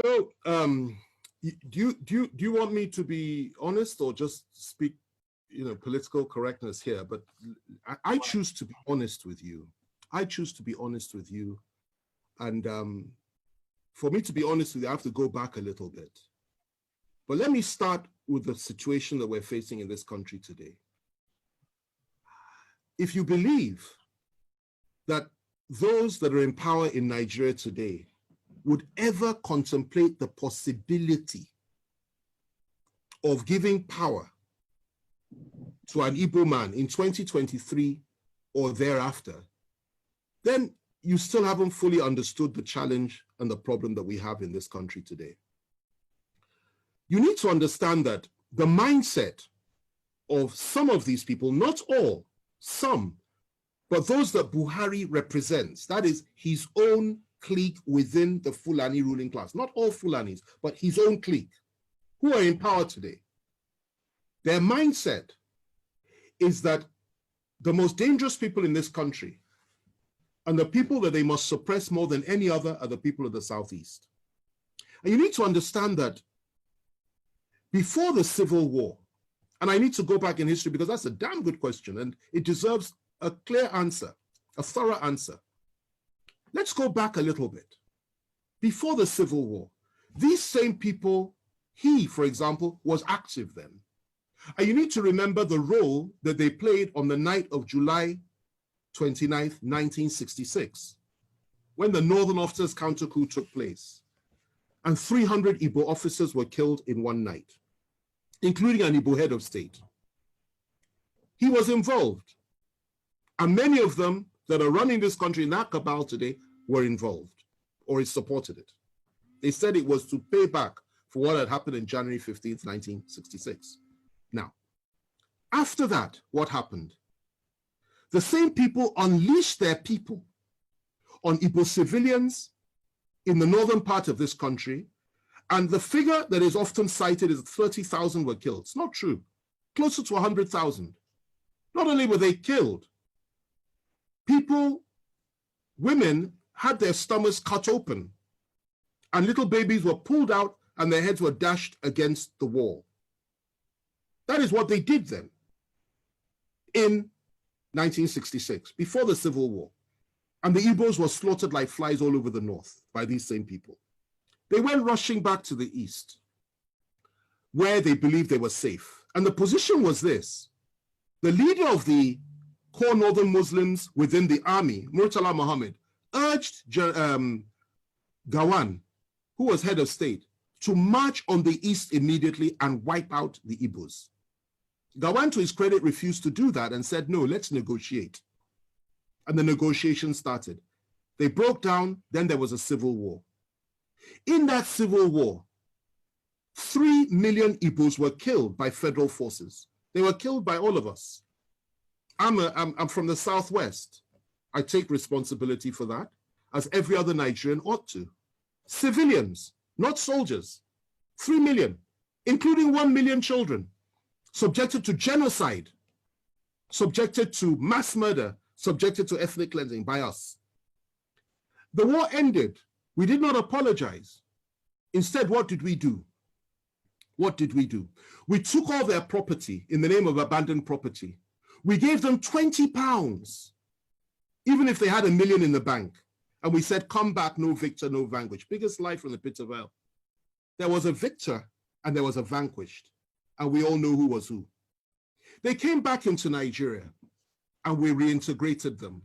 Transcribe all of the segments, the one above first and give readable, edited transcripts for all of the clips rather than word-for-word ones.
So, do you want me to be honest or just speak, political correctness here? But I choose to be honest with you. I choose to be honest with you, and for me to be honest with you, I have to go back a little bit. But let me start with the situation that we're facing in this country today. If you believe that those that are in power in Nigeria today would ever contemplate the possibility of giving power to an Igbo man in 2023 or thereafter, then you still haven't fully understood the challenge and the problem that we have in this country today. You need to understand that the mindset of some of these people, not all, some, but those that Buhari represents, that is his own clique within the Fulani ruling class, not all Fulanis, but his own clique, who are in power today. Their mindset is that the most dangerous people in this country and the people that they must suppress more than any other are the people of the Southeast. And you need to understand that before the Civil War, and I need to go back in history because that's a damn good question and it deserves a clear answer, a thorough answer. Let's go back a little bit. Before the Civil War, these same people, he, for example, was active then. And you need to remember the role that they played on the night of July 29th, 1966, when the Northern Officers counter coup took place. And 300 Igbo officers were killed in one night, including an Igbo head of state. He was involved. And many of them that are running this country in that cabal today were involved or supported it. They said it was to pay back for what had happened in January 15th, 1966. Now, after that, what happened? The same people unleashed their people on Igbo civilians in the northern part of this country, and the figure that is often cited is 30,000 were killed. It's not true. Closer to 100,000. Not only were they killed, people, women had their stomachs cut open and little babies were pulled out and their heads were dashed against the wall. That is what they did then in 1966, before the Civil War. And the Igbos were slaughtered like flies all over the north by these same people. They went rushing back to the east, where they believed they were safe. And the position was this: the leader of the core northern Muslims within the army, Murtala Muhammad, urged Gawan, who was head of state, to march on the east immediately and wipe out the Igbos. Gawan, to his credit, refused to do that and said, no, let's negotiate. And the negotiations started. They broke down, then there was a civil war. In that civil war, 3 million Igbos were killed by federal forces. They were killed by all of us. I'm from the Southwest. I take responsibility for that, as every other Nigerian ought to. Civilians, not soldiers, 3 million, including 1 million children, subjected to genocide, subjected to mass murder, subjected to ethnic cleansing by us. The war ended. We did not apologize. Instead, what did we do? What did we do? We took all their property in the name of abandoned property. We gave them £20, even if they had $1 million in the bank. And we said, come back, no victor, no vanquished. Biggest lie from the pit of hell. There was a victor and there was a vanquished. And we all know who was who. They came back into Nigeria and we reintegrated them.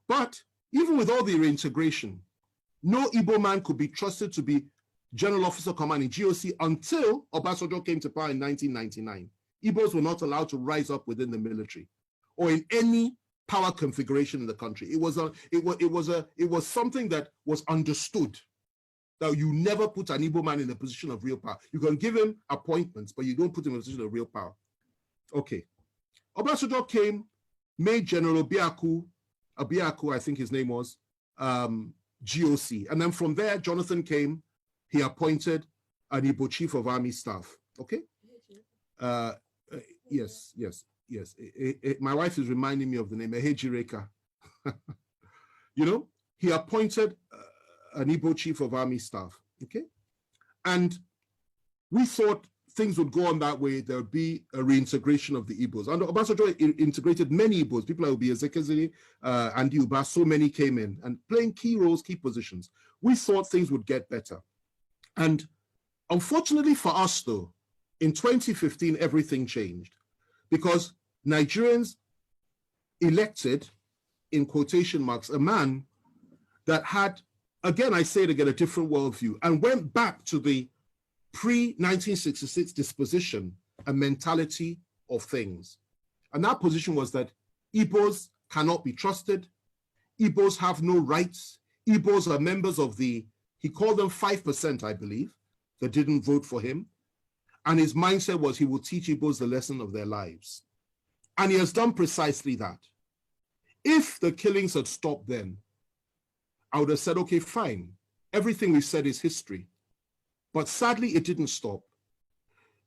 But even with all the reintegration, no Igbo man could be trusted to be General Officer Commanding GOC until Obasanjo came to power in 1999. Igbos were not allowed to rise up within the military or in any power configuration in the country. It was something that was understood, that you never put an Igbo man in a position of real power. You can give him appointments, but you don't put him in a position of real power. Okay. Obasanjo came, made General Abiaku, I think his name was, GOC. And then from there, Jonathan came, he appointed an Igbo Chief of Army Staff. Okay? Yes. My wife is reminding me of the name, Ehejireka. You know, he appointed an Igbo Chief of Army Staff. Okay? And we thought things would go on that way. There would be a reintegration of the Igbos. And Obasanjo integrated many Igbos. People like Obi Ezekwesili, Andy Uba, so many came in and playing key roles, key positions. We thought things would get better. And unfortunately for us, though, in 2015, everything changed because Nigerians elected, in quotation marks, a man that had, again, I say it again, a different worldview and went back to the pre-1966 disposition and mentality of things. And that position was that Igbos cannot be trusted. Igbos have no rights. Igbos are members of the, he called them 5%, I believe, that didn't vote for him. And his mindset was he will teach Igbos the lesson of their lives. And he has done precisely that. If the killings had stopped then, I would have said, okay, fine. Everything we've said is history. But sadly, it didn't stop.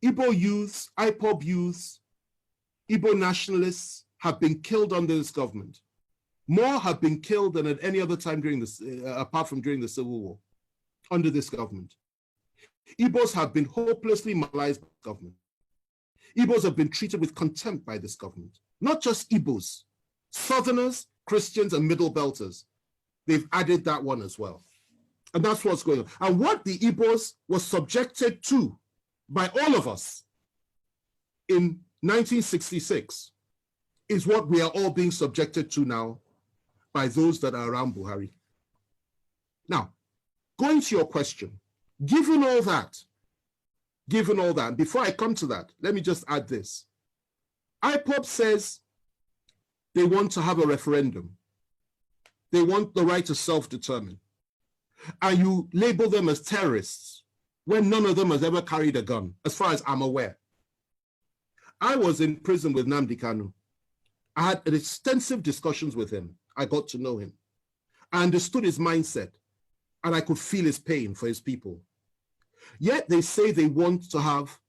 Igbo youths, IPOB youths, Igbo nationalists have been killed under this government. More have been killed than at any other time during this, apart from during the Civil War, under this government. Igbos have been hopelessly marginalized by the government. Igbos have been treated with contempt by this government. Not just Igbos, Southerners, Christians, and Middle Belters. They've added that one as well. And that's what's going on. And what the Igbos were subjected to by all of us in 1966 is what we are all being subjected to now by those that are around Buhari. Now, going to your question, given all that, before I come to that, let me just add this. IPOB says they want to have a referendum. They want the right to self-determine. And you label them as terrorists when none of them has ever carried a gun, as far as I'm aware. I was in prison with Nnamdi Kanu. I had extensive discussions with him. I got to know him. I understood his mindset, and I could feel his pain for his people. Yet they say they want to have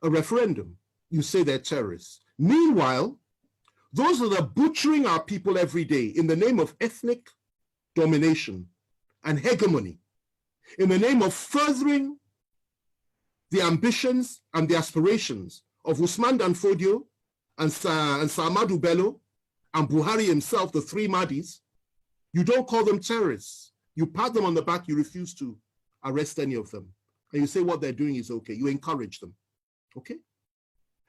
a referendum. You say they're terrorists. Meanwhile, those that are butchering our people every day in the name of ethnic domination and hegemony, in the name of furthering the ambitions and the aspirations of Usman Dan Fodio and Sa'amadu Bello and Buhari himself, the three Mahdis, you don't call them terrorists. You pat them on the back, you refuse to arrest any of them. And you say what they're doing is okay. You encourage them, okay?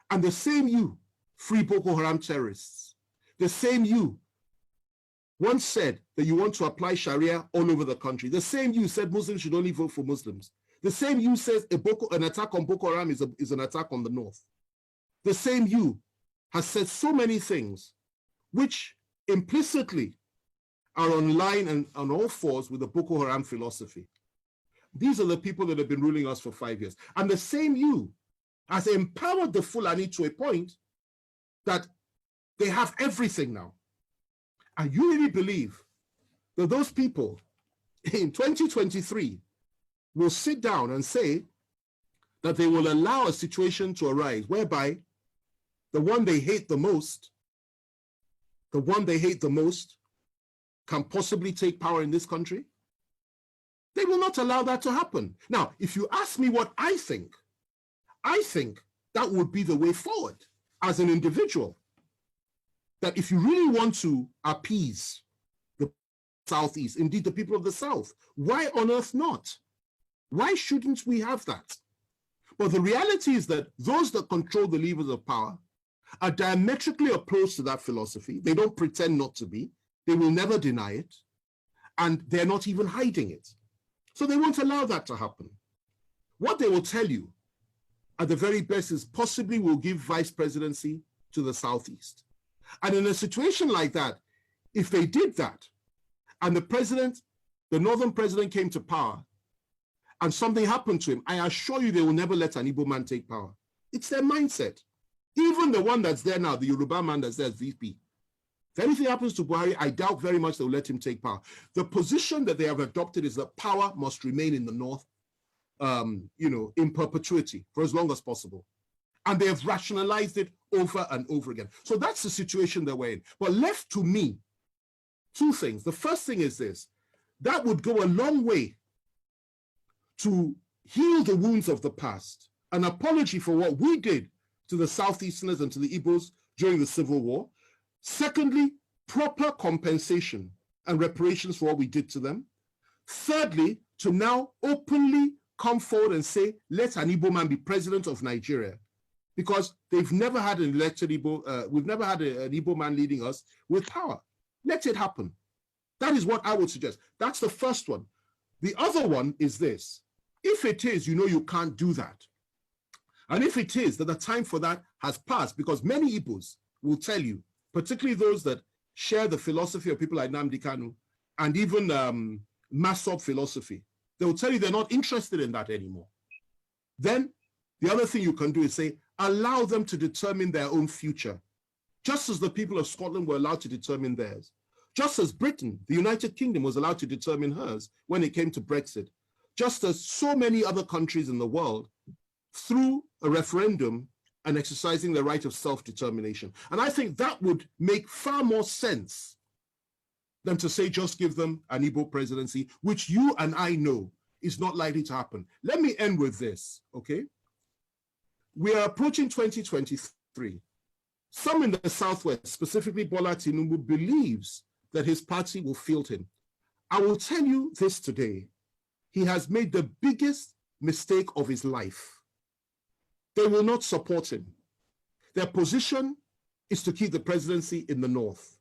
And the same you, free Boko Haram terrorists, the same you once said that you want to apply Sharia all over the country. The same you said Muslims should only vote for Muslims. The same you says an attack on Boko Haram is an attack on the North. The same you has said so many things which implicitly are on line and on all fours with the Boko Haram philosophy. These are the people that have been ruling us for 5 years. And the same you has empowered the Fulani to a point that they have everything now. And you really believe that those people in 2023 will sit down and say that they will allow a situation to arise whereby the one they hate the most can possibly take power in this country? They will not allow that to happen. Now, if you ask me what I think that would be the way forward as an individual. That if you really want to appease the Southeast, indeed the people of the South, why on earth not? Why shouldn't we have that? But the reality is that those that control the levers of power are diametrically opposed to that philosophy. They don't pretend not to be. They will never deny it. And they're not even hiding it. So they won't allow that to happen. What they will tell you at the very best is possibly we'll give vice presidency to the Southeast. And in a situation like that, if they did that, and the Northern president came to power, and something happened to him, I assure you they will never let an Igbo man take power. It's their mindset. Even the one that's there now, the Yoruba man that's there as VP. If anything happens to Buhari, I doubt very much they'll let him take power. The position that they have adopted is that power must remain in the North, in perpetuity for as long as possible. And they have rationalized it over and over again. So that's the situation that we're in. But left to me, two things. The first thing is this: that would go a long way to heal the wounds of the past, an apology for what we did to the Southeasterners and to the Igbos during the Civil War. Secondly, proper compensation and reparations for what we did to them. Thirdly, to now openly come forward and say, let an Igbo man be president of Nigeria, because they've never had an elected Igbo, we've never had an Igbo man leading us with power. Let it happen. That is what I would suggest. That's the first one. The other one is this. If it is, you know, you can't do that. And if it is that the time for that has passed, because many Igbos will tell you, particularly those that share the philosophy of people like Nnamdi Kanu and even Masob philosophy, they will tell you they're not interested in that anymore. Then the other thing you can do is say, allow them to determine their own future, just as the people of Scotland were allowed to determine theirs, just as Britain, the United Kingdom, was allowed to determine hers when it came to Brexit, just as so many other countries in the world, through a referendum and exercising the right of self-determination. And I think that would make far more sense than to say just give them an Igbo presidency, which you and I know is not likely to happen. Let me end with this, okay? We are approaching 2023. Some in the Southwest, specifically Bola Tinubu, believes that his party will field him. I will tell you this today. He has made the biggest mistake of his life. They will not support him. Their position is to keep the presidency in the North.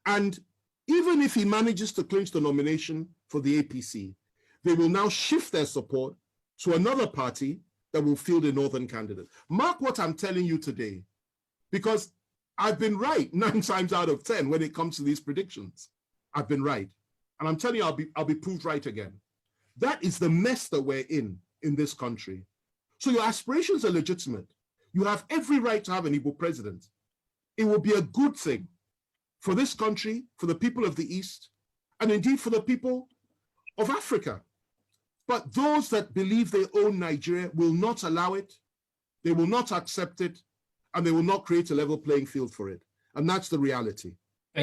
And even if he manages to clinch the nomination for the APC, they will now shift their support to another party that will field a Northern candidate. Mark what I'm telling you today, because I've been right 9 times out of 10 when it comes to these predictions. I've been right. And I'm telling you, I'll be proved right again. That is the mess that we're in this country. So your aspirations are legitimate. You have every right to have an Igbo president. It will be a good thing for this country, for the people of the East, and indeed for the people of Africa. But those that believe they own Nigeria will not allow it, they will not accept it, and they will not create a level playing field for it. And that's the reality.